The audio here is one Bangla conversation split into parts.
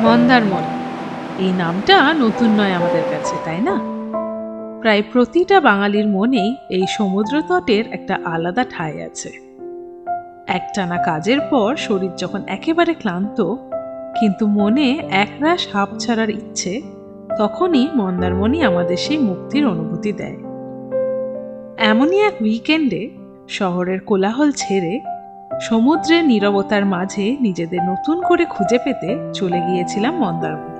মন্দারমণি এই নামটা নতুন নয় আমাদের কাছে, তাই না? প্রায় প্রতিটা বাঙালির মনেই এই সমুদ্র তটের একটা আলাদা ঠাঁই আছে। একটানা কাজের পর শরীর যখন একেবারে ক্লান্ত, কিন্তু মনে একরাশ হাঁপ ছাড়ার ইচ্ছে, তখনই মন্দারমণি আমাদের সেই মুক্তির অনুভূতি দেয়। এমনই এক উইকেন্ডে শহরের কোলাহল ছেড়ে সমুদ্রের নীরবতার মাঝে নিজেদের নতুন করে খুঁজে পেতে চলে গিয়েছিলাম মন্দারমণি।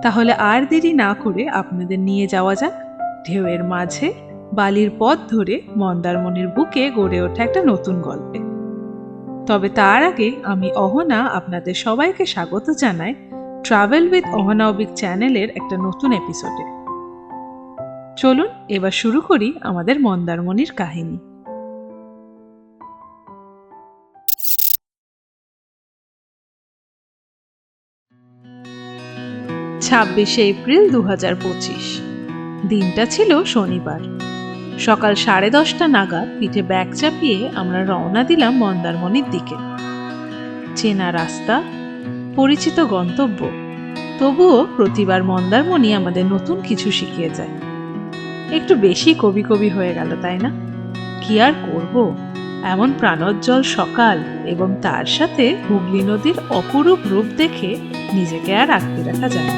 তাহলে আর দেরি না করে আপনাদের নিয়ে যাওয়া যাক ঢেউয়ের মাঝে বালির পথ ধরে মন্দারমণির বুকে গড়ে ওঠা একটা নতুন গল্পে। তবে তার আগে আমি অহনা আপনাদের সবাইকে স্বাগত জানাই ট্রাভেল উইথ অহনাবিক চ্যানেলের একটা নতুন এপিসোডে। চলুন এবার শুরু করি আমাদের মন্দারমণির কাহিনী। 26শে এপ্রিল 2025। দিনটা ছিল শনিবার। সকাল 10:30 নাগাদ পিঠে ব্যাগ চাপিয়ে আমরা রওনা দিলাম মন্দারমণির দিকে। চেনা রাস্তা, পরিচিত গন্তব্য, তবুও প্রতিবার মন্দারমণি আমাদের নতুন কিছু শিখিয়ে যায়। একটু বেশি কবি কবি হয়ে গেল, তাই না? কি আর করব, এমন প্রাণোজ্জ্বল সকাল এবং তার সাথে হুগলি নদীর অপরূপ রূপ দেখে নিজেকে আর আটকে রাখা যায় না।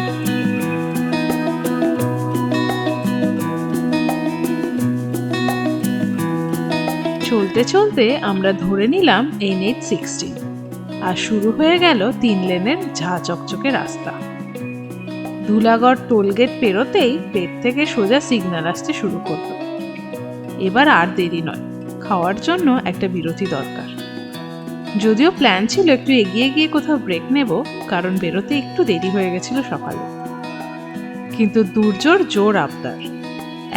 চলতে চলতে আমরা ধরে নিলাম NH-16 আর শুরু হয়ে গেল 3 লেনের ঝাঁ চকচকে রাস্তা। ধুলাগড় টোলগেট পেরোতেই পেট থেকে সোজা সিগন্যাল আসতে শুরু করল। এবার আর দেরি নয়, খাওয়ার জন্য একটা বিরতি দরকার। যদিও প্ল্যান ছিল একটু এগিয়ে গিয়ে কোথাও ব্রেক নেব, কারণ বেরোতে একটু দেরি হয়ে গেছিল সকালে। কিন্তু দুর্জোর জোর আবদার।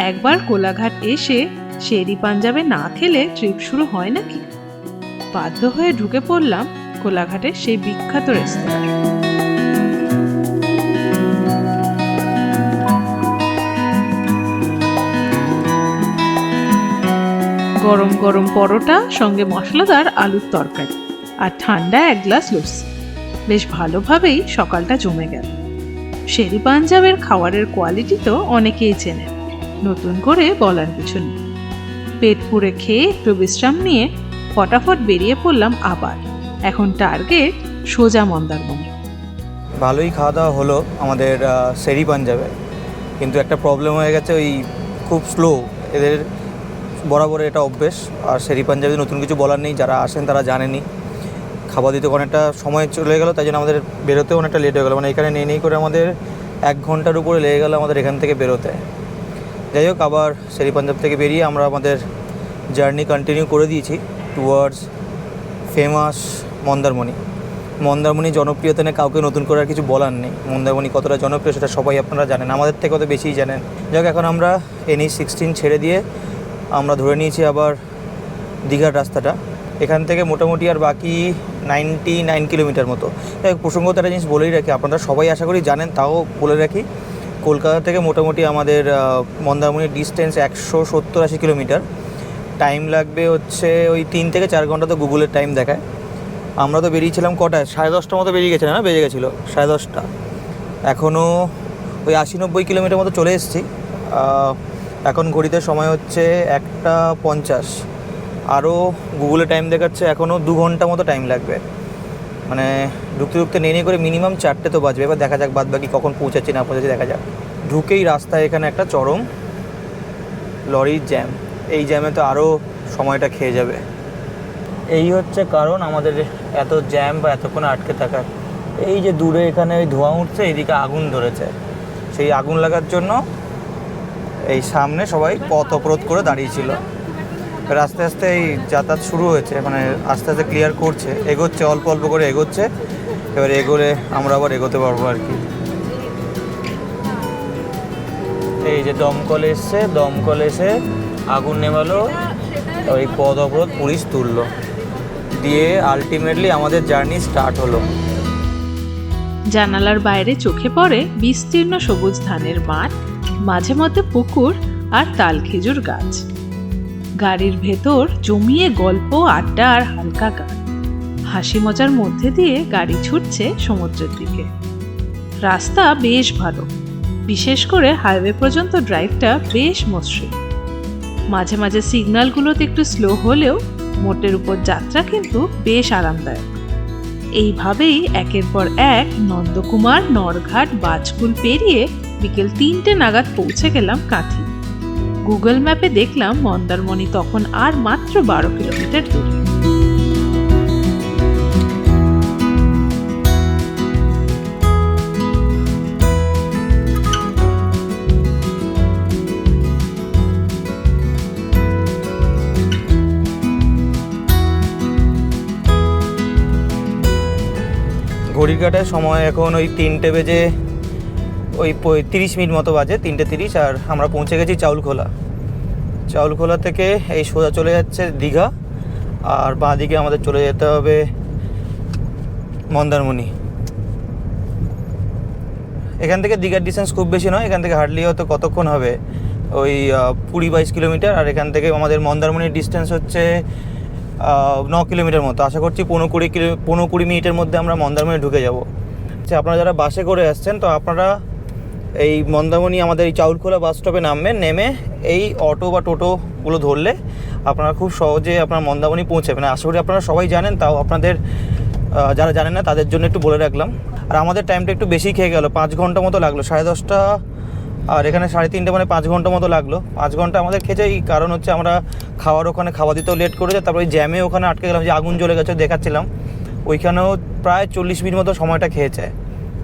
একবার কোলাঘাট এসে শেরি পাঞ্জাবে না খেলে ট্রিপ শুরু হয় নাকি? বাধ্য হয়ে ঢুকে পড়লাম কোলাঘাটের সেই বিখ্যাত রেস্তোরাঁ। গরম গরম পরোটা সঙ্গে মশলাদার আলুর তরকারি আর ঠান্ডা এক গ্লাস লস্যি, বেশ ভালোভাবেই সকালটা জমে গেল। শেরি পাঞ্জাবের খাবারের কোয়ালিটি তো অনেকেই চেনেন, নতুন করে বলার কিছু নেই। পেট পুরে খেয়ে একটু বিশ্রাম নিয়ে ফটাফট বেরিয়ে পড়লাম আবার। এখন টার্গেট সোজা মন্দারমণি। ভালোই খাওয়া দাওয়া হলো আমাদের শেরি পাঞ্জাবে, কিন্তু একটা প্রবলেম হয়ে গেছে, ওই খুব স্লো এদের বরাবর এটা অভ্যেস। আর শেরি পাঞ্জাবে নতুন কিছু বলার নেই, যারা আসেন তারা জানেনই। খাবার দিতে অনেকটা সময় চলে গেলো, তাই জন্য আমাদের বেরোতেও অনেকটা লেট হয়ে গেলো। মানে এখানে নেই করে আমাদের 1 ঘন্টার উপরে লেগে গেলো আমাদের এখান থেকে বেরোতে। যাই হোক, আবার শেরি পাঞ্জাব থেকে বেরিয়ে আমরা আমাদের জার্নি কন্টিনিউ করে দিয়েছি টুয়ার্ডস ফেমাস মন্দারমণি। মন্দারমণি জনপ্রিয়তা নিয়ে কাউকে নতুন করে আর কিছু বলার নেই। মন্দারমণি কতটা জনপ্রিয় সেটা সবাই আপনারা জানেন, আমাদের থেকে কত বেশিই জানেন। যাই হোক, এখন আমরা NH-16 ছেড়ে দিয়ে আমরা ধরে নিয়েছি আবার দীঘার রাস্তাটা। এখান থেকে মোটামুটি আর বাকি 99 কিলোমিটার মতো। প্রসঙ্গত একটা জিনিস বলেই রাখি, আপনারা সবাই আশা করি জানেন, তাও বলে রাখি, কলকাতা থেকে মোটামুটি আমাদের মন্দারমণির ডিস্টেন্স 170-80 কিলোমিটার। টাইম লাগবে হচ্ছে ওই 3 থেকে 4 ঘন্টা, তো গুগলের টাইম দেখায়। আমরা তো বেরিয়েছিলাম কটায়, 10:30টার মতো বেরিয়ে গেছিলাম, না বেজে গেছিলো 10:30। এখনও ওই 80-90 কিলোমিটার মতো চলে এসেছি। এখন ঘড়িতে সময় হচ্ছে 1:50। আরও গুগলে টাইম দেখাচ্ছে এখনও 2 ঘন্টা মতো টাইম লাগবে। মানে ঢুকতে ঢুকতে নেই করে মিনিমাম 4টে তো বাজবে। এবার দেখা যাক বাদ বাকি কখন পৌঁছাচ্ছি না পৌঁছাচ্ছি, দেখা যাক। ঢুকেই রাস্তায় এখানে একটা চরম লরির জ্যাম। এই জ্যামে তো আরও সময়টা খেয়ে যাবে। এই হচ্ছে কারণ আমাদের এত জ্যাম বা এতক্ষণ আটকে থাকার। এই যে দূরে এখানে ওই ধোঁয়া উঠছে, এইদিকে আগুন ধরেছে। সেই আগুন লাগার জন্য এই সামনে সবাই পথ অবরোধ করে দাঁড়িয়েছিল। আস্তে আস্তে এই যাতায়াত শুরু হয়েছে, মানে আস্তে আস্তে ক্লিয়ার করছে, এগোচ্ছে, অল্প অল্প করে এগোচ্ছে। এবার এগোলে আমরা আবার এগোতে পারবো আর কি। এই যে দমকল এসছে, দমকল এসে আগুন নেভালো, ওই পথ অবরোধ পুলিশ তুললো, দিয়ে আলটিমেটলি আমাদের জার্নি স্টার্ট হলো। জানালার বাইরে চোখে পড়ে বিস্তীর্ণ সবুজ ধানের মাঠ, মাঝে মধ্যে পুকুর আর তাল খেজুর গাছ। গাড়ির ভেতর জমিয়ে গল্প, আড্ডা আর হালকা গান। হাসি মজার মধ্যে দিয়ে গাড়ি ছুটছে সমুদ্রের দিকে। রাস্তা বেশ ভালো, বিশেষ করে হাইওয়ে পর্যন্ত ড্রাইভটা বেশ মসৃণ। মাঝে মাঝে সিগন্যালগুলোতে একটু স্লো হলেও মোটের উপর যাত্রা কিন্তু বেশ আরামদায়ক। এইভাবেই একের পর এক নন্দকুমার, নরঘাট, বাজকুল পেরিয়ে বিকেল 3টে নাগাদ পৌঁছে গেলাম কাঁথি। গুগল ম্যাপে দেখলাম মন্দারমণি তখন আর মাত্র 12 কিলোমিটার দূরে। ঘড়ির কাটায় সময় এখন ওই 3টে বেজে ওই 30 মিনিট মতো বাজে, 3:30। আর আমরা পৌঁছে গেছি চাউলখোলা। চাউলখোলা থেকে এই সোজা চলে যাচ্ছে দীঘা, আর বাঁ দিকে আমাদের চলে যেতে হবে মন্দারমণি। এখান থেকে দীঘার ডিস্টেন্স খুব বেশি নয়, এখান থেকে হার্ডলি হয়তো কতক্ষণ হবে, ওই 20-22 কিলোমিটার। আর এখান থেকে আমাদের মন্দারমণির ডিস্টেন্স হচ্ছে 9 কিলোমিটার মতো। আশা করছি 15-20 মিনিটের মধ্যে আমরা মন্দারমণি ঢুকে যাব। আচ্ছা, আপনারা যারা বাসে করে আসছেন, তো আপনারা এই মন্দারমণি আমাদের এই চাউলখোলা বাস স্টপে নামবেন। নেমে এই অটো বা টোটোগুলো ধরলে আপনারা খুব সহজে আপনার মন্দারমণি পৌঁছাবেন। আশা করি আপনারা সবাই জানেন, তাও আপনাদের যারা জানেন না তাদের জন্য একটু বলে রাখলাম। আর আমাদের টাইমটা একটু বেশি খেয়ে গেল, 5 ঘন্টা মতো লাগলো। 10:30 আর এখানে 3:30, মানে 5 ঘন্টা মতো লাগলো। 5 ঘন্টা আমাদের খেয়েছে, এই কারণ হচ্ছে আমরা ওখানে খাওয়া দিতেও লেট করেছে। তারপর ওই জ্যামে ওখানে আটকে গেলাম, যে আগুন জ্বলে গেছে দেখাচ্ছিলাম, ওইখানেও প্রায় 40 মিনিট মতো সময়টা খেয়েছে।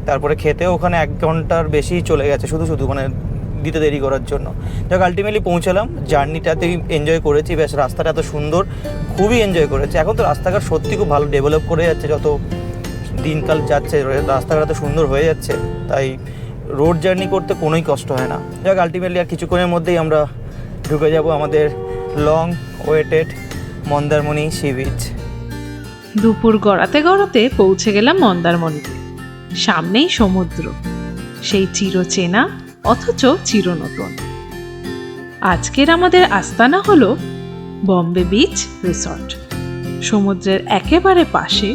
তারপরে খেতেও ওখানে 1 ঘন্টার বেশি চলে গেছে শুধু মানে দিতে দেরি করার জন্য। যাক, আলটিমেটলি পৌঁছালাম। জার্নিটাতেই এনজয় করেছি, বেশ রাস্তাটা এত সুন্দর, খুবই এনজয় করেছি। এখন তো রাস্তাঘাট সত্যি খুব ভালো ডেভেলপ করে যাচ্ছে, যত দিনকাল যাচ্ছে রাস্তাঘাট এত সুন্দর হয়ে যাচ্ছে, তাই রোড জার্নি করতে কোনোই কষ্ট হয় না। যাক, আলটিমেটলি আর কিছুক্ষণের মধ্যেই আমরা ঢুকে যাব আমাদের long waited Mandarmani sea beach. দুপুর গড়াতে গড়াতে পৌঁছে গেলাম মন্দারমণিতে। সামনেই সমুদ্র, সেই চিরচেনা অথচ চিরনতুন। আজকের আমাদের আস্তানা হলো বম্বে বিচ রিসর্ট। সমুদ্রের একেবারে পাশে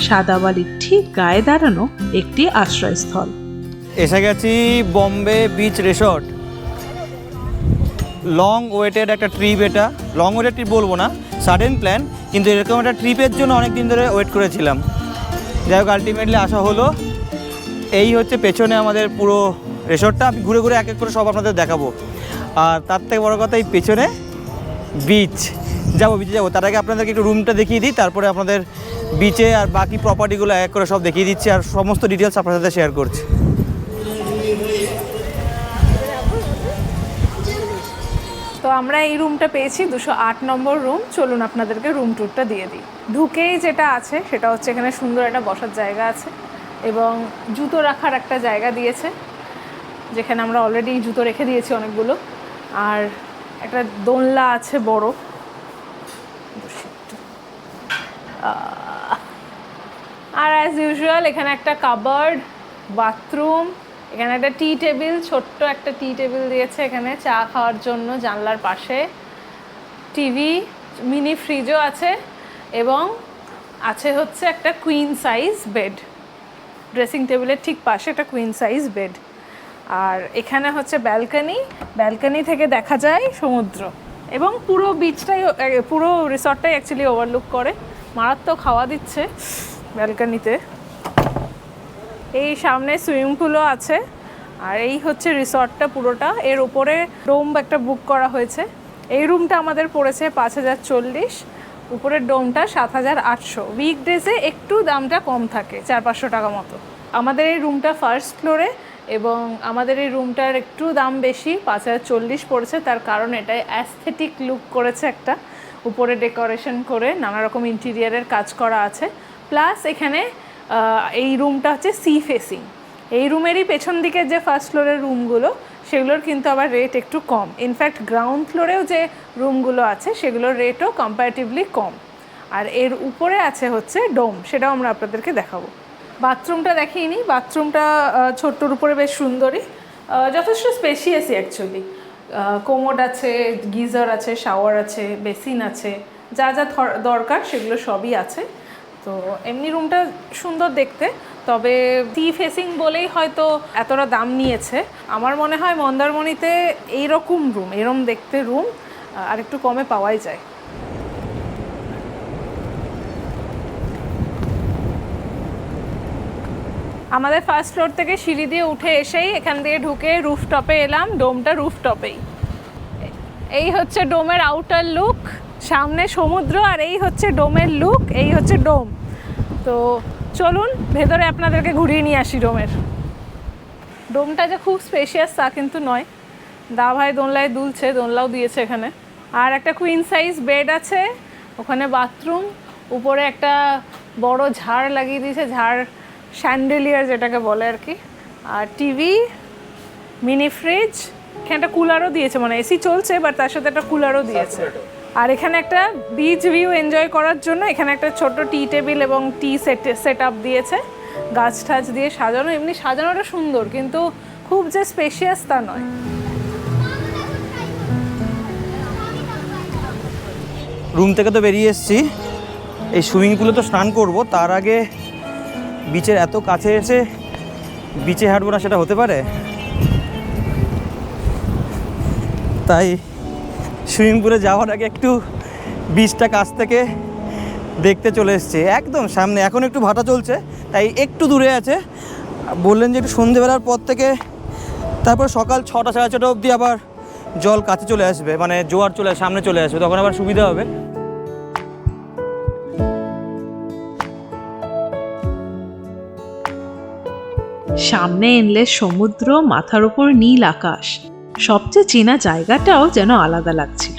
সাদা বালির ঠিক গায়ে দাঁড়ানো একটি আশ্রয়স্থল। এসে গেছি Bombay beach resort. Long waited একটা ট্রিপ এটা। লং ওয়েটেড ট্রিপ বলবো না, সাডেন প্ল্যান, কিন্তু এরকম একটা ট্রিপের জন্য অনেক দিন ধরে ওয়েট করেছিলাম। যাই হোক, আলটিমেটলি আসা হলো। এই হচ্ছে পেছনে আমাদের পুরো রিসর্টটা। আমি ঘুরে ঘুরে এক এক করে সব আপনাদের দেখাবো। আর তার থেকে বড় কথা, এই পেছনে বিচ বিচে যাবো। তার আগে আপনাদেরকে একটু রুমটা দেখিয়ে দিই, তারপরে আপনাদের বিচে আর বাকি প্রপার্টিগুলো এক করে সব দেখিয়ে দিচ্ছি, আর সমস্ত ডিটেলস আপনার সাথে শেয়ার করছি। তো আমরা এই রুমটা পেয়েছি, 208 নম্বর রুম। চলুন আপনাদেরকে রুম ট্যুরটা দিয়ে দিই। ঢুকেই যেটা আছে সেটা হচ্ছে এখানে সুন্দর একটা বসার জায়গা আছে এবং জুতো রাখার একটা জায়গা দিয়েছে, যেখানে আমরা অলরেডি জুতো রেখে দিয়েছি অনেকগুলো। আর একটা দোলনা আছে বড়। আর অ্যাজ ইউজুয়াল এখানে একটা কাবার্ড, বাথরুম, এখানে একটা টি টেবিল, ছোট্ট একটা টি টেবিল দিয়েছে এখানে চা খাওয়ার জন্য। জানলার পাশে টিভি, মিনি ফ্রিজও আছে এবং আছে হচ্ছে একটা কুইন সাইজ বেড। ড্রেসিং টেবিলের ঠিক পাশে একটা কুইন সাইজ বেড। আর এখানে হচ্ছে ব্যালকনি, ব্যালকনি থেকে দেখা যায় সমুদ্র এবং পুরো বিচটাই, পুরো রিসর্টটাই অ্যাকচুয়ালি ওভারলুক করে। মারাত্মক হাওয়া দিচ্ছে ব্যালকনিতে। এই সামনে সুইমিং পুলও আছে। আর এই হচ্ছে রিসর্টটা পুরোটা। এর উপরে ডোম একটা বুক করা হয়েছে। এই রুমটা আমাদের পড়েছে 5040, উপরের ডোমটা 7800। উইকডেজে একটু দামটা কম থাকে, 400-500 টাকা মতো। আমাদের এই রুমটা ফার্স্ট ফ্লোরে এবং আমাদের এই রুমটার একটু দাম বেশি, 5040 পড়েছে। তার কারণ এটাই অ্যাস্থেটিক লুক করেছে একটা, উপরে ডেকোরেশন করে নানা রকম ইন্টেরিয়ারের কাজ করা আছে। প্লাস এখানে এই রুমটা হচ্ছে সি ফেসিং। এই রুমেরই পেছন দিকে যে ফার্স্ট ফ্লোরের রুমগুলো, সেগুলোর কিন্তু আবার রেট একটু কম। ইনফ্যাক্ট গ্রাউন্ড ফ্লোরেও যে রুমগুলো আছে সেগুলোর রেটও কম্পারেটিভলি কম। আর এর উপরে আছে হচ্ছে ডোম, সেটাও আমরা আপনাদেরকে দেখাবো। বাথরুমটা দেখিয়ে নিই। বাথরুমটা ছোট্টর উপরে বেশ সুন্দরই, যথেষ্ট স্পেশিয়াসই অ্যাকচুয়ালি। কোমোড আছে, গিজার আছে, শাওয়ার আছে, বেসিন আছে, যা যা দরকার সেগুলো সবই আছে। তো এমনি রুমটা সুন্দর দেখতে, তবে সি ফেসিং বলেই হয়তো এতটা দাম নিয়েছে। আমার মনে হয় মন্দারমণিতে এরম দেখতে রুম আর একটু কমে পাওয়াই যায়। আমাদের ফার্স্ট ফ্লোর থেকে সিঁড়ি দিয়ে উঠে এসেই এখান দিয়ে ঢুকে রুফটপে এলাম। ডোমটা রুফটপেই। এই হচ্ছে ডোমের আউটার লুক, সামনে সমুদ্র, আর এই হচ্ছে ডোমের লুক, এই হচ্ছে ডোম। তো চলুন ভেতরে আপনাদেরকে ঘুরিয়ে নিয়ে আসি ডোমটা যে খুব স্পেশিয়াস তা কিন্তু নয়। দা ভাই দোলনায় দুলছে, দোলনাও দিয়েছে এখানে। আর একটা কুইন সাইজ বেড আছে, ওখানে বাথরুম, উপরে একটা বড় ঝাড় লাগিয়ে দিয়েছে, ঝাড় শ্যান্ডেলিয়ার যেটাকে বলে আর কি। আর টিভি, মিনি ফ্রিজ, এখানে একটা কুলারও দিয়েছে, মানে এসি চলছে বাট তার সাথে একটা কুলারও দিয়েছে। আর এখানে একটা বিচ ভিউ এনজয় করার জন্য এখানে একটা ছোট টি টেবিল এবং টি সেট আপ দিয়েছে, গাছ টাছ দিয়ে সাজানো। এমনি সাজানোটা সুন্দর, কিন্তু খুব যে স্পেশিয়াস তা নয়। রুম থেকে তো বেরিয়ে এসেছি, এই সুইমিং পুলে তো স্নান করব, তার আগে বিচের এত কাছে এসে বিচে হাঁটবো না সেটা হতে পারে? তাই সুইমিং পুলে যাওয়ার আগে একটু বিচটা কাছ থেকে দেখতে চলে এসেছি, একদম সামনে। এখন একটু ভাটা চলছে তাই একটু দূরে আছে। বললেন যে একটু সন্ধেবেলার পর থেকে, তারপর সকাল 6টা সাড়ে 6টা অবধি আবার জল কাছে চলে আসবে, মানে জোয়ার সামনে চলে আসবে, তখন আবার সুবিধা হবে। সামনে এনলেস সমুদ্র, মাথার উপর নীল আকাশ, সবচেয়ে চেনা জায়গাটাও যেন আলাদা লাগছিল।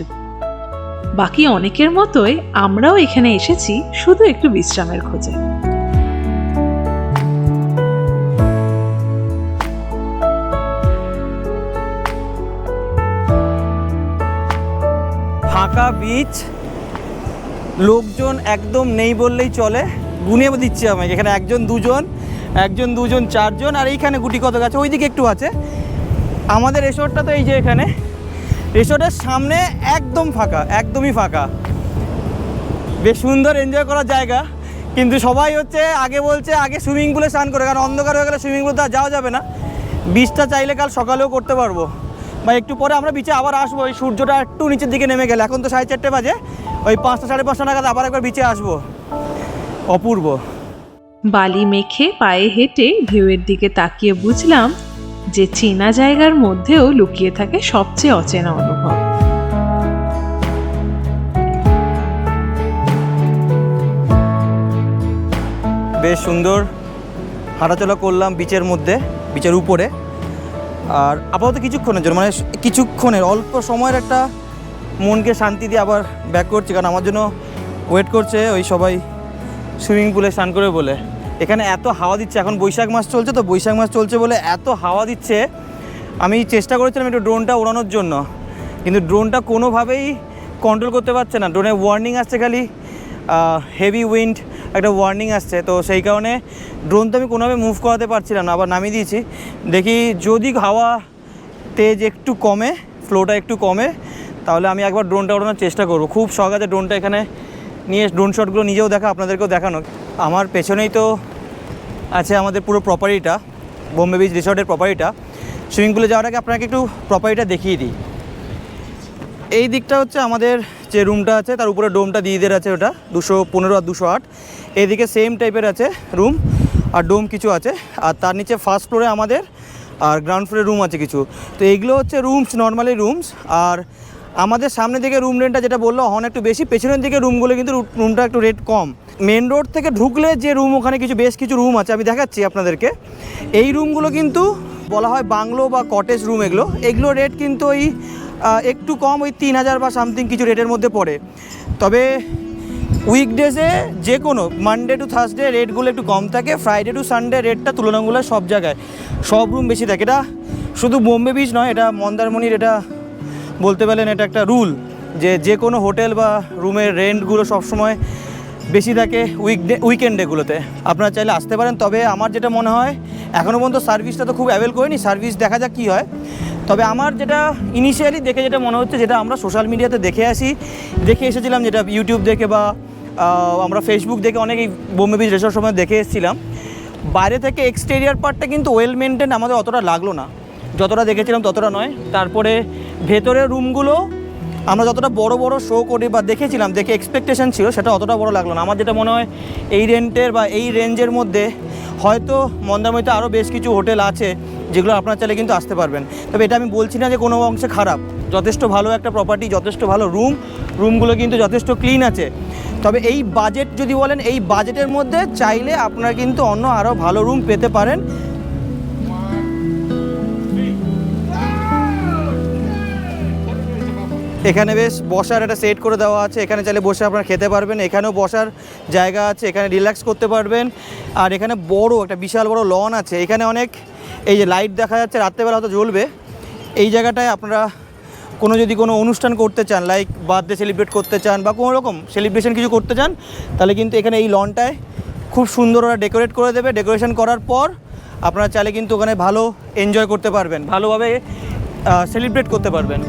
বাকি অনেকের মতোই আমরাও এখানে এসেছি শুধু একটু বিশ্রামের খোঁজে। ফাঁকা বিচ, লোকজন একদম নেই বললেই চলে। গুনে দিচ্ছি আমাকে, এখানে একজন দুজন 4জন, আর এইখানে গুটি কত আছে, ওইদিকে একটু আছে। আমাদের রিসোর্টটা তো এই যে এখানে, রিসোর্টের সামনে একদম ফাঁকা, একদমই ফাঁকা। বেশ সুন্দর এনজয় করার জায়গা, কিন্তু সবাই আগে বলছে আগে সুইমিং পুলে স্নান করে, কারণ অন্ধকার হয়ে গেলে সুইমিং পুলে তো যাওয়া যাবে না। বিচটা চাইলে কাল সকালেও করতে পারবো, বা একটু পরে আমরা বিচে আবার আসবো, ওই সূর্যটা একটু নিচের দিকে নেমে গেলে। এখন তো 4:30 বাজে, ওই 5টা সাড়ে 5টা নাগাদ আবার একবার বিচে আসবো। অপূর্ব। বালি মেখে পায়ে হেঁটে ঢেউয়ের দিকে তাকিয়ে বুঝলাম যে চেনা জায়গার মধ্যেও লুকিয়ে থাকে সবচেয়ে অচেনা অনুভব। বেশ সুন্দর হাঁটাচলা করলাম বিচের মধ্যে, বিচের উপরে। আর আপাতত কিছুক্ষণের জন্য, মানে কিছুক্ষণের অল্প সময়ের একটা মনকে শান্তি দিয়ে আবার ব্যাক করছি, কারণ আমার জন্য ওয়েট করছে ওই সবাই সুইমিং পুলে স্নান করে বলে। এখানে এত হাওয়া দিচ্ছে, এখন বৈশাখ মাস চলছে, তো বৈশাখ মাস চলছে বলে এত হাওয়া দিচ্ছে। আমি চেষ্টা করেছিলাম একটু ড্রোনটা ওড়ানোর জন্য, কিন্তু ড্রোনটা কোনোভাবেই কন্ট্রোল করতে পারছে না। ড্রোনে ওয়ার্নিং আসছে, খালি হেভি উইন্ড একটা ওয়ার্নিং আসছে, তো সেই কারণে ড্রোন তো আমি কোনোভাবে মুভ করাতে পারছিলাম না, আবার নামিয়ে দিয়েছি। দেখি যদি হাওয়া তেজ একটু কমে, ফ্লোটা একটু কমে, তাহলে আমি একবার ড্রোনটা ওড়ানোর চেষ্টা করবো। খুব শখ আছে ড্রোনটা এখানে নিয়ে ড্রোন শটগুলো নিজেও দেখা, আপনাদেরকেও দেখানো। আমার পেছনেই তো আছে আমাদের পুরো প্রপার্টিটা, বোম্বে বিচ রিসর্টের প্রপার্টিটা। সুইমিং পুলে যাওয়ার আগে আপনাকে একটু প্রপার্টিটা দেখিয়ে দিই। এই দিকটা হচ্ছে আমাদের যে রুমটা আছে, তার উপরে ডোমটা দিয়ে দেওয়া আছে, ওটা 215 আর 208। এইদিকে সেম টাইপের আছে রুম আর ডোম কিছু আছে, আর তার নিচে ফার্স্ট ফ্লোরে আমাদের, আর গ্রাউন্ড ফ্লোরে রুম আছে কিছু। তো এইগুলো হচ্ছে রুমস, নর্মালি রুমস। আর আমাদের সামনে দিকে রুম রেন্টটা যেটা বললো হন একটু বেশি, পেছনের দিকে রুমগুলো কিন্তু রুমটা একটু রেট কম। মেন রোড থেকে ঢুকলে যে রুম, ওখানে বেশ কিছু রুম আছে, আমি দেখাচ্ছি আপনাদেরকে। এই রুমগুলো কিন্তু বলা হয় বাংলো বা কটেজ রুম। এগুলো রেট কিন্তু ওই একটু কম, ওই 3000 বা সামথিং কিছু রেটের মধ্যে পড়ে। তবে উইকডেজে যে কোনো মানডে টু থার্সডে রেটগুলো একটু কম থাকে, ফ্রাইডে টু সানডে রেটটা তুলনামূলক সব জায়গায় সব রুম বেশি থাকে। এটা শুধু বোম্বে বিচ নয়, এটা মন্দারমণির, এটা বলতে পারেন এটা একটা রুল, যে কোনো হোটেল বা রুমের রেন্টগুলো সবসময় বেশি থাকে উইকেন্ডেগুলোতে। আপনারা চাইলে আসতে পারেন। তবে আমার যেটা মনে হয়, এখনও পর্যন্ত সার্ভিসটা তো খুব অ্যাভেল করিনি, সার্ভিস দেখা যাক কী হয়। তবে আমার যেটা ইনিশিয়ালি দেখে যেটা মনে হচ্ছে, যেটা আমরা সোশ্যাল মিডিয়াতে দেখে এসেছিলাম, যেটা ইউটিউব দেখে বা আমরা ফেসবুক দেখে অনেকেই বোম্বে বিচ রিসর্ট সময় দেখে এসেছিলাম, বাইরে থেকে এক্সটেরিয়ার পার্টটা কিন্তু ওয়েল মেনটেন আমাদের অতটা লাগলো না, যতটা দেখেছিলাম ততটা নয়। তারপরে ভেতরের রুমগুলো আমরা যতটা বড় বড় শো করি বা দেখেছিলাম, দেখে এক্সপেকটেশন ছিল, সেটা অতটা বড় লাগলো না। আমার যেটা মনে হয় এই রেন্টের বা এই রেঞ্জের মধ্যে হয়তো মন্দারমণিতে আরও বেশ কিছু হোটেল আছে যেগুলো আপনারা চাইলে কিন্তু আসতে পারবেন। তবে এটা আমি বলছি না যে কোনো অংশে খারাপ, যথেষ্ট ভালো একটা প্রপার্টি, যথেষ্ট ভালো রুমগুলো কিন্তু যথেষ্ট ক্লিন আছে। তবে এই বাজেট যদি বলেন, এই বাজেটের মধ্যে চাইলে আপনারা কিন্তু অন্য আরও ভালো রুম পেতে পারেন। এখানে বেশ বসার একটা সেট করে দেওয়া আছে, এখানে চাইলে বসে আপনারা খেতে পারবেন, এখানেও বসার জায়গা আছে, এখানে রিল্যাক্স করতে পারবেন। আর এখানে বড় একটা বিশাল বড় লন আছে, এখানে অনেক এই যে লাইট দেখা যাচ্ছে, রাত্রেবেলা হয়তো জ্বলবে। এই জায়গাটায় আপনারা যদি কোনো অনুষ্ঠান করতে চান, লাইক বার্থডে সেলিব্রেট করতে চান বা কোনো রকম সেলিব্রেশন কিছু করতে চান, তাহলে কিন্তু এখানে এই লনটায় খুব সুন্দর ওরা ডেকোরেট করে দেবে। ডেকোরেশন করার পর আপনারা চাইলে কিন্তু ওখানে ভালো এনজয় করতে পারবেন, ভালোভাবে সেলিব্রেট করতে পারবেন।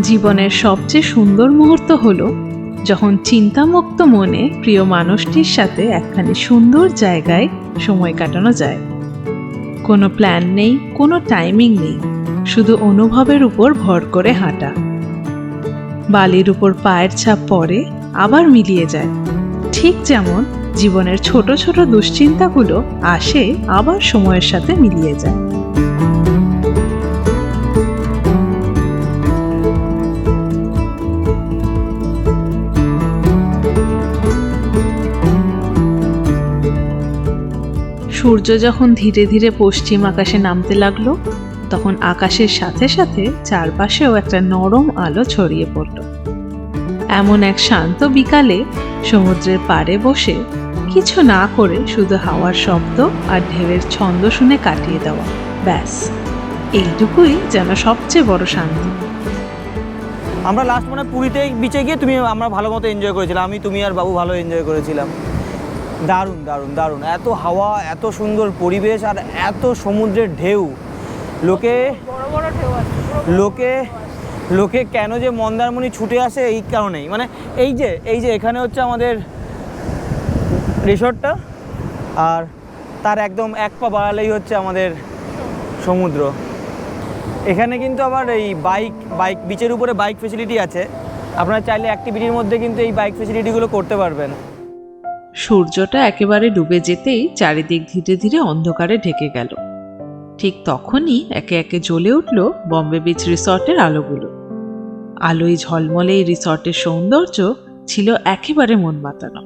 জীবনের সবচেয়ে সুন্দর মুহূর্ত হলো যখন চিন্তামুক্ত মনে প্রিয় মানুষটির সাথে একখানি সুন্দর জায়গায় সময় কাটানো যায়। কোনো প্ল্যান নেই, কোনো টাইমিং নেই, শুধু অনুভবের উপর ভর করে হাঁটা। বালির উপর পায়ের ছাপ পড়ে, আবার মিলিয়ে যায়। ঠিক যেমন জীবনের ছোট ছোট দুশ্চিন্তাগুলো আসে, আবার সময়ের সাথে মিলিয়ে যায়। সূর্য যখন ধীরে ধীরে পশ্চিম আকাশে নামতে লাগলো, তখন আকাশের সাথে সাথে চারপাশেও একটা নরম আলো ছড়িয়ে পড়ল। এমন এক শান্ত বিকালে সমুদ্রের পাড়ে বসে কিছু না করে শুধু হাওয়ার শব্দ আর ঢেউয়ের ছন্দ শুনে কাটিয়ে দেওয়া, ব্যাস এইটুকুই যেন সবচেয়ে বড় শান্তি। আমরা লাস্ট মানে পুরীতে বিচে গিয়ে আমরা ভালো মতো এনজয় করেছিলাম, তুমি আর বাবু ভালো এনজয় করেছিলাম। দারুণ দারুণ দারুণ, এত হাওয়া, এত সুন্দর পরিবেশ আর এত সমুদ্রের ঢেউ। লোকে কেন যে মন্দারমণি ছুটে আসে এই কারণেই, মানে এই যে এখানে হচ্ছে আমাদের রিসর্টটা, আর তার একদম এক পা বাড়ালেই হচ্ছে আমাদের সমুদ্র। এখানে কিন্তু আবার এই বাইক বিচের উপরে বাইক ফেসিলিটি আছে, আপনারা চাইলে অ্যাক্টিভিটির মধ্যে কিন্তু এই বাইক ফেসিলিটিগুলো করতে পারবেন। সূর্যটা একেবারে ডুবে যেতেই চারিদিক ধীরে ধীরে অন্ধকারে ঢেকে গেল। ঠিক তখনই একে একে জ্বলে উঠল বম্বে বিচ রিসর্টের আলোগুলো। আলোয় ঝলমলে এই রিসর্টের সৌন্দর্য ছিল একেবারে মন মাতানো।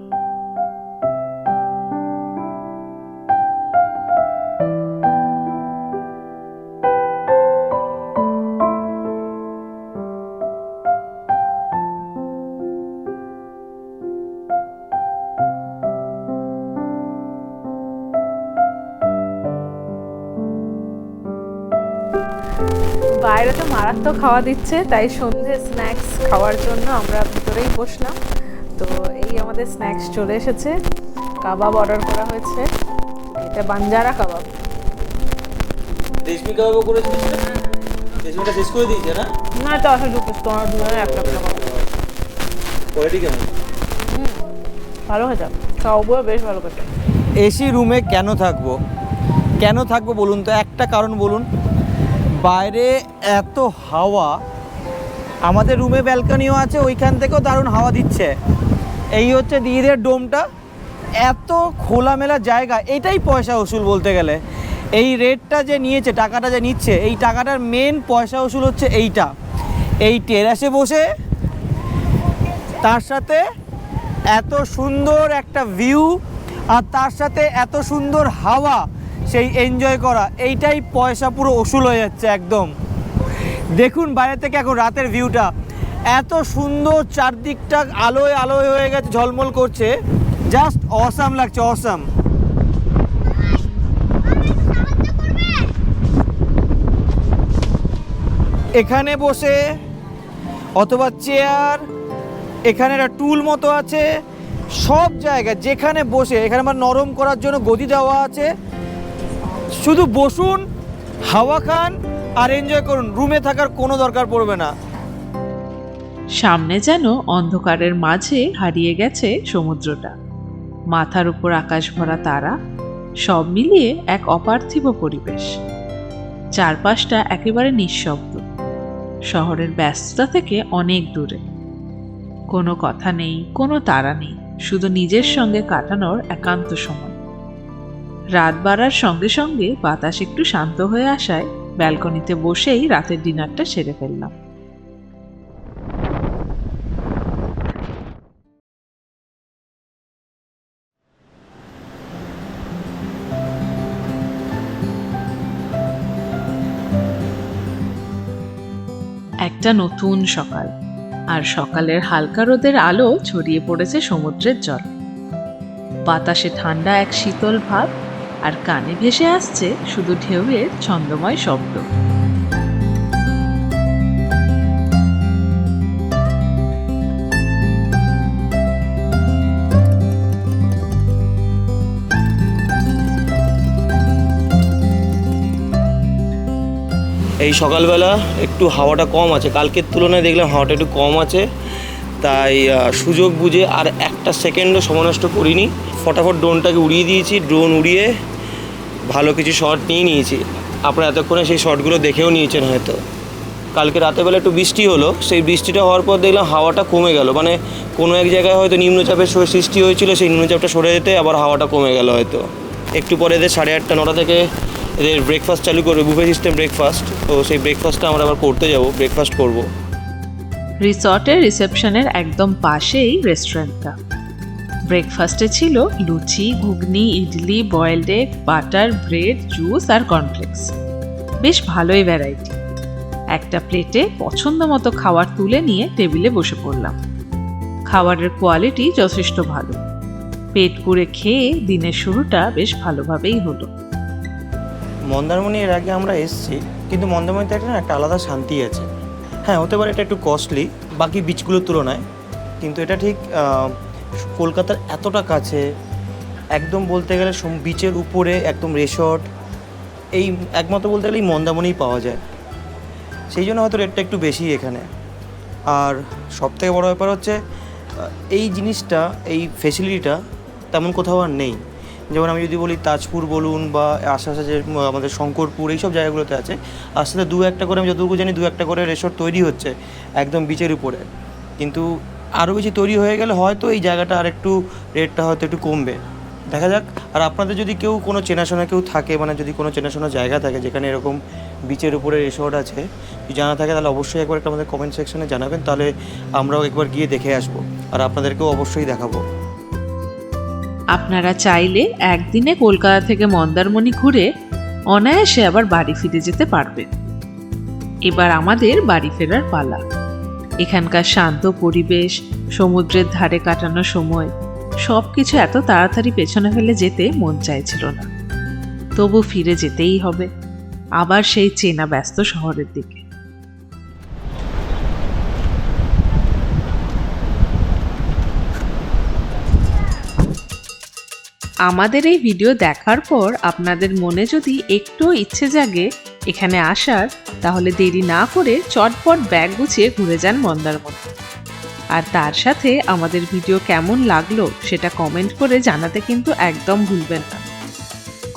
বাইরে তো মারাত্মক খাওয়া দিচ্ছে, তাই সন্ধে স্ন্যাক্স খাওয়ার জন্য আমরা ভিতরেই বসলাম। তো এই আমাদের স্ন্যাক্স চলে এসেছে, কাবাব অর্ডার করা হয়েছে, এটা বাঞ্জারা কাবাব। রেশমি কাবাবও করেছিস না? রেশমিটা শেষ করে দিয়েছে না? না, তো আসলে তোমার দুজনের একটা কাবাব। কোয়ালিটি কেমন? ভালো হয়েছে, কাবাবও বেশ ভালো খেতে। এসি রুমে কেন থাকবো বলুন তো, একটা কারণ বলুন। বাইরে এত হাওয়া, আমাদের রুমে ব্যালকনিও আছে, ওইখান থেকেও দারুণ হাওয়া দিচ্ছে। এই হচ্ছে দিদিদের ডোমটা, এত খোলামেলা জায়গা, এটাই পয়সা উসুল বলতে গেলে। এই রেটটা যে নিয়েছে, টাকাটা যে নিচ্ছে, এই টাকাটার মেন পয়সা উসুল হচ্ছে এইটা। এই টেরাসে বসে তার সাথে এত সুন্দর একটা ভিউ আর তার সাথে এত সুন্দর হাওয়া, সেই এনজয় করা, এইটাই পয়সা পুরো উসুল হয়ে যাচ্ছে একদম। দেখুন বাইরে থেকে এখন রাতের ভিউটা, এত সুন্দর, চারদিকটা আলোয় আলোয় হয়ে গেছে, ঝলমল করছে, জাস্ট অসাম লাগছে, অসাম। এখানে বসে অথবা চেয়ার, এখানে একটা টুল মতো আছে, সব জায়গায় যেখানে বসে, এখানে আমার নরম করার জন্য গদি দেওয়া আছে। শুধু বসুন, হাওয়া খান আর এনজয় করুন, রুমে থাকার কোনো দরকার পড়বে না। সামনে যেন অন্ধকারের মাঝে হারিয়ে গেছে সমুদ্রটা, মাথার উপর আকাশ ভরা তারা, সব মিলিয়ে এক অপার্থিব পরিবেশ। চারপাশটা একেবারে নিঃশব্দ, শহরের ব্যস্ততা থেকে অনেক দূরে। কোনো কথা নেই, কোনো তাড়া নেই, শুধু নিজের সঙ্গে কাটানোর একান্ত সময়। রাত বাড়ার সঙ্গে সঙ্গে বাতাস একটু শান্ত হয়ে আসায় ব্যালকনিতে বসেই রাতের ডিনারটা সেরে ফেললাম। একটা নতুন সকাল, আর সকালের হালকা রোদের আলো ছড়িয়ে পড়েছে সমুদ্রের জল। বাতাসে ঠান্ডা এক শীতল ভাব, আর কানে ভেসে আসছে শুধু ঢেউয়ের ছন্দময় শব্দ। এই সকালবেলা একটু হাওয়াটা কম আছে, কালকের তুলনায় দেখলাম হাওয়াটা একটু কম আছে, তাই সুযোগ বুঝে আর একটা সেকেন্ডও সময় নষ্ট করিনি, ফটাফট ড্রোনটাকে উড়িয়ে দিয়েছি। ড্রোন উড়িয়ে ভালো কিছু শট নিয়ে নিয়েছি। আপনারা এতক্ষণে সেই শটগুলো দেখেও নিয়েছেন হয়তো। কালকে রাতেরবেলা একটু বৃষ্টি হলো, সেই বৃষ্টিটা হওয়ার পর দেখলাম হাওয়াটা কমে গেল, মানে কোনো এক জায়গায় হয়তো নিম্নচাপের সৃষ্টি হয়েছিল, সেই নিম্নচাপটা সরে যেতে আবার হাওয়াটা কমে গেল হয়তো। একটু পরে এদের 8:30 9টা থেকে এদের ব্রেকফাস্ট চালু করবে, বুফে সিস্টেম ব্রেকফাস্ট। তো সেই ব্রেকফাস্টটা আমরা আবার করতে যাব, ব্রেকফাস্ট করব। রিসর্টের রিসেপশনের একদম পাশেই রেস্টুরেন্টটা। ব্রেকফাস্টে ছিল luchi, ghugni, idli, boiled egg, butter, bread, juice আর কর্নফ্লেক্স। বেশ ভালোই ভ্যারাইটি। একটা প্লেটে পছন্দ মতো খাবার তুলে নিয়ে টেবিলে বসে পড়লাম। খাবারের কোয়ালিটি যথেষ্ট ভালো। পেট পুড়ে খেয়ে দিনের শুরুটা বেশ ভালোভাবেই হলো। মন্দারমণি এর আগে আমরা এসেছি, কিন্তু মন্দারমণিতে একটা আলাদা শান্তি আছে। হ্যাঁ, হতে পারে এটা একটু কস্টলি বাকি বিচগুলোর তুলনায়, কিন্তু এটা ঠিক কলকাতার এতটা কাছে, একদম বলতে গেলে বিচের উপরে একদম রিসর্ট, এই একমাত্র বলতে গেলে এই মন্দারমণিই পাওয়া যায়। সেই জন্য হয়তো রেটটা একটু বেশি এখানে। আর সবথেকে বড় ব্যাপার হচ্ছে এই জিনিসটা, এই ফেসিলিটিটা তেমন কোথাও আর নেই। যেমন আমি যদি বলি তাজপুর বলুন বা আশেপাশে যে আমাদের শঙ্করপুর, এইসব জায়গাগুলোতে আছে, আস্তে আস্তে 2-1টা করে, আমি যতটুকু জানি 2-1টা করে রিসর্ট তৈরি হচ্ছে একদম বিচের উপরে। কিন্তু আরও বেশি তৈরি হয়ে গেলে হয়তো এই জায়গাটা আর একটু রেটটা হয়তো একটু কমবে, দেখা যাক। আর আপনাদের যদি কেউ কোনো চেনাশোনা কেউ থাকে, মানে যদি কোনো চেনাশোনা জায়গা থাকে যেখানে এরকম বিচের উপরে রিসর্ট আছে, যদি জানা থাকে তাহলে অবশ্যই একবার একটা আমাদের কমেন্ট সেকশনে জানাবেন, তাহলে আমরাও একবার গিয়ে দেখে আসবো আর আপনাদেরকেও অবশ্যই দেখাবো। আপনারা চাইলে একদিনে কলকাতা থেকে মন্দারমণি ঘুরে অনায়াসে আবার বাড়ি ফিরে যেতে পারবেন। এবার আমাদের বাড়ি ফেরার পালা। এখানকার শান্ত পরিবেশ, সমুদ্রের ধারে কাটানো সময়, সবকিছু এত তাড়াতাড়ি পেছনে ফেলে যেতে মন চাইছিল না। তবু ফিরে যেতেই হবে, আবার সেই চেনা ব্যস্ত শহরের দিকে। আমাদের এই ভিডিও দেখার পর আপনাদের মনে যদি একটু ইচ্ছে জাগে এখানে আসার, তাহলে দেরি না করে চটপট ব্যাগ গুছিয়ে ঘুরে যান মন্দারমণি। আর তার সাথে আমাদের ভিডিও কেমন লাগলো সেটা কমেন্ট করে জানাতে কিন্তু একদম ভুলবেন না।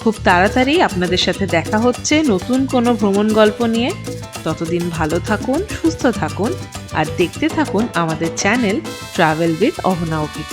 খুব তাড়াতাড়ি আপনাদের সাথে দেখা হচ্ছে নতুন কোনো ভ্রমণ গল্প নিয়ে। ততদিন ভালো থাকুন, সুস্থ থাকুন আর দেখতে থাকুন আমাদের channel travel with Ahana Abhik.